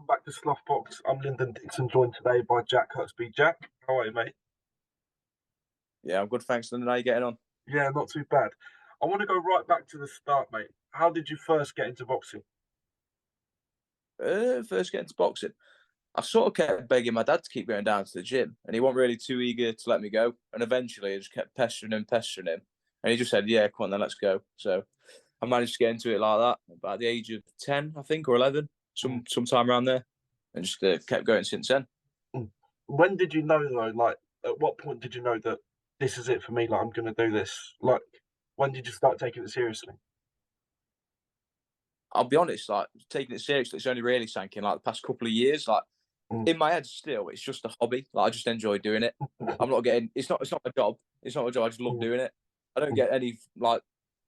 welcome back to Slough I'm Lyndon Dixon, joined today by Jack Hutsby. Jack, how are you, mate? Yeah, I'm good, thanks. Lyndon, how you getting on? Yeah, not too bad. I want to go right back to the start, mate. How did you first get into boxing? First getting to boxing, I sort of kept begging my dad to keep going down to the gym, and he wasn't really too eager to let me go. And eventually, I just kept pestering him, and he just said, "Yeah, come on, then let's go." So I managed to get into it like that about the age of 10, I think, or 11, Mm, sometime around there, and just kept going since then. mm. When did you know, though? Like, at what point did you know that this is it for me? Like, I'm going to do this. Like, when did you start taking it seriously? I'll be honest, like taking it seriously, it's only really sank in like the past couple of years. Like Mm, in my head, still, it's just a hobby. Like I just enjoy doing it. I'm not getting. It's not my job. It's not my job. I just love mm, doing it. I don't mm, get any like.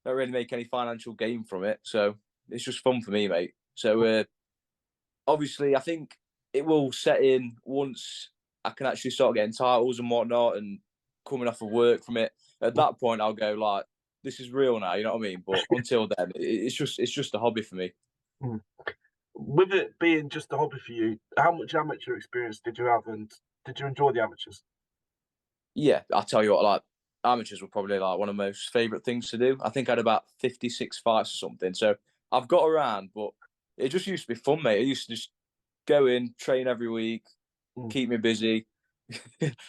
Don't really make any financial gain from it. So it's just fun for me, mate. So obviously, I think it will set in once I can actually start getting titles and whatnot, and coming off of work from it. At mm, that point, I'll go like, "This is real now." You know what I mean? But until then, it's just a hobby for me. mm. With it being just a hobby for you, how much amateur experience did you have, and did you enjoy the amateurs? Yeah, I tell you what, like amateurs were probably like one of my most favourite things to do. I think I had about 56 fights or something. So I've got around, but it just used to be fun, mate. I used to just go in, train every week, Mm, keep me busy,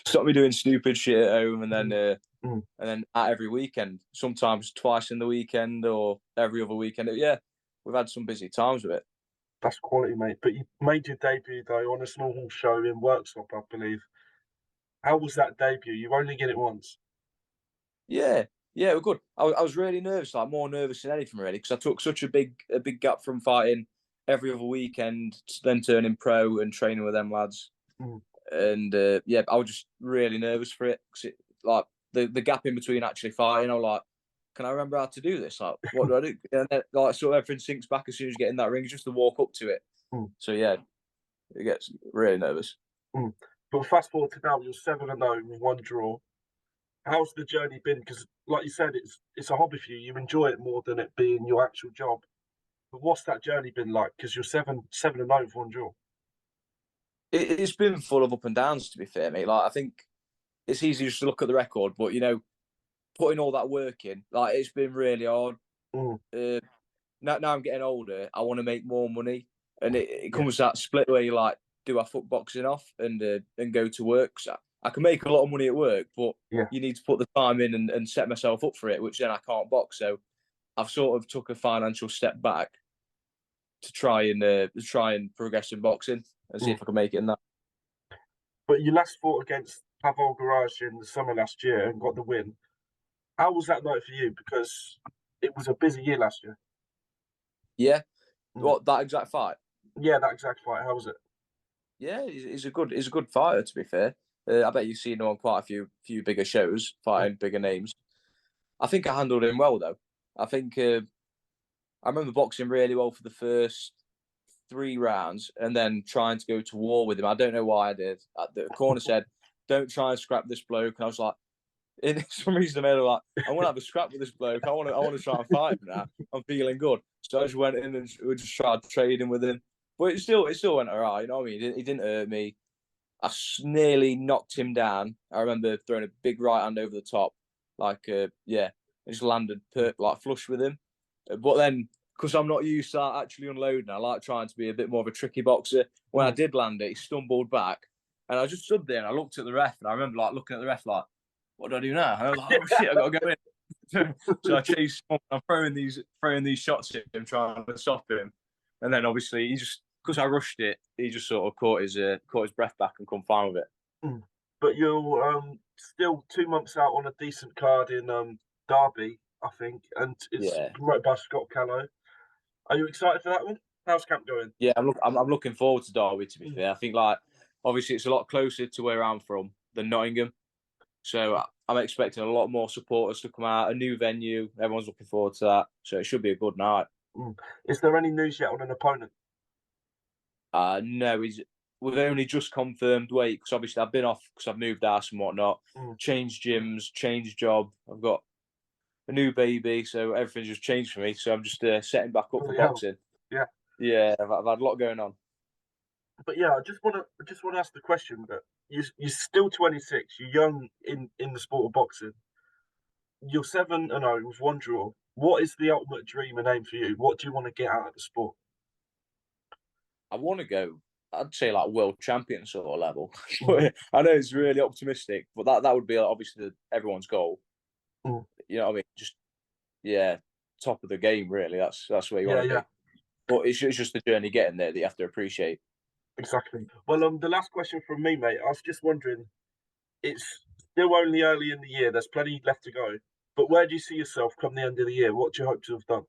stop me doing stupid shit at home, mm, mm. and then at every weekend, sometimes twice in the weekend or every other weekend. Yeah, we've had some busy times with it. That's quality, mate. But you made your debut though on a small hall show in Worksop, I believe. How was that debut? You only get it once. Yeah, yeah, we're good. I was really nervous, like more nervous than anything, really, because I took such a big gap from fighting every other weekend, to then turning pro and training with them lads. Mm, And yeah, I was just really nervous for it, like the gap in between actually fighting. I was like, can I remember how to do this? Like, what do I do? And then, like, so everything sinks back as soon as you get in that ring, just to walk up to it. mm, So yeah, it gets really nervous. mm. But fast forward to now, you're 7-0 with one draw. How's the journey been? Because, like you said, it's a hobby for you. You enjoy it more than it being your actual job. But what's that journey been like? Because you're 7-0 with one draw. It's been full of up and downs, to be fair, mate. Like I think it's easy just to look at the record, but putting all that work in, like it's been really hard. Mm, Uh, now I'm getting older, I want to make more money, and it yeah, comes to that split where you like, do I foot boxing off and go to work? So I can make a lot of money at work, but yeah. you need to put the time in and set myself up for it, which then I can't box. So I've sort of took a financial step back to try and progress in boxing and see Mm. if I can make it in that. But you last fought against Pavel Garage in the summer last year and got the win. How was that night for you? Because it was a busy year last year. Yeah, Mm. what that exact fight? Yeah, that exact fight. How was it? Yeah, he's a good fighter, to be fair. I bet you've seen him on quite a few bigger shows, Mm. fighting bigger names. I think I handled him well though. I think I remember boxing really well for the first 3 rounds, and then trying to go to war with him. I don't know why I did. The corner said, "Don't try and scrap this bloke," and I was like, in some reason, I made like, "I want to have a scrap with this bloke. I want to try and fight him now. I'm feeling good." So I just went in and we just tried trading with him, but it still went alright. You know what I mean? He didn't hurt me. Nearly knocked him down. I remember throwing a big right hand over the top, like yeah, it just landed like flush with him. But then, because I'm not used to actually unloading, I like trying to be a bit more of a tricky boxer. When I Mm. did land it, he stumbled back, and I just stood there and I looked at the ref, and I remember like looking at the ref like, "What do I do now?" And I was like, "Oh shit, I got to go in." So I chased him. I'm throwing these shots at him, trying to stop him, and then obviously he just, because I rushed it, he just sort of caught his breath back and come fine with it. Mm. But you're still 2 months out on a decent card in Derby, I think, and it's Yeah, promoted by Scott Callow. Are you excited for that one? How's camp going? yeah. I'm looking forward to Derby. To be Mm. fair, I think like obviously it's a lot closer to where I'm from than Nottingham, so I'm expecting a lot more supporters to come out. A new venue, everyone's looking forward to that, so it should be a good night. Mm. Is there any news yet on an opponent? No, we've only just confirmed weight because obviously I've been off because I've moved house and whatnot, Mm. changed gyms, changed job. I've got a new baby, so everything's just changed for me. So I'm just setting back up for Bloody hell. boxing. Yeah. Yeah, I've had a lot going on. But yeah, I just want to ask the question that you're still 26. You're young in the sport of boxing. You're 7-0 with one draw. What is the ultimate dream and aim for you? What do you want to get out of the sport? I want to go. I'd say like world champion sort of level. Mm, But I know it's really optimistic, but that would be obviously everyone's goal. mm. You know what I mean? Just yeah, top of the game really. That's where you Yeah, want to yeah, be. But it's just the journey getting there that you have to appreciate. exactly. Well, the last question from me, mate. I was just wondering. It's still only early in the year. There's plenty left to go. But where do you see yourself come the end of the year? What do you hope to have done?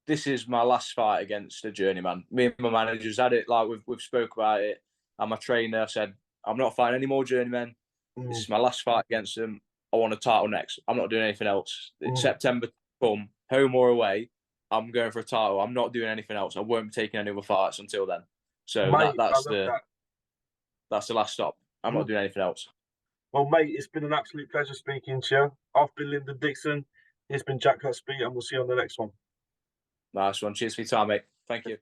This is my last fight against a journeyman. Me and my managers had it like we've spoke about it, and my trainer said I'm not fighting any more journeymen. This Mm, is my last fight against them. I want a title next. I'm not doing anything else. It's mm. September come home or away. I'm going for a title. I'm not doing anything else. I won't be taking any other fights until then. So Mate, I love that. that's the last stop. I'm not Mm. doing anything else. Well, mate, it's been an absolute pleasure speaking to you. I've been Lyndon Dixon. It's been Jack Hutsby, and we'll see you on the next one. Nice one. Cheers for your time, mate. Thank you.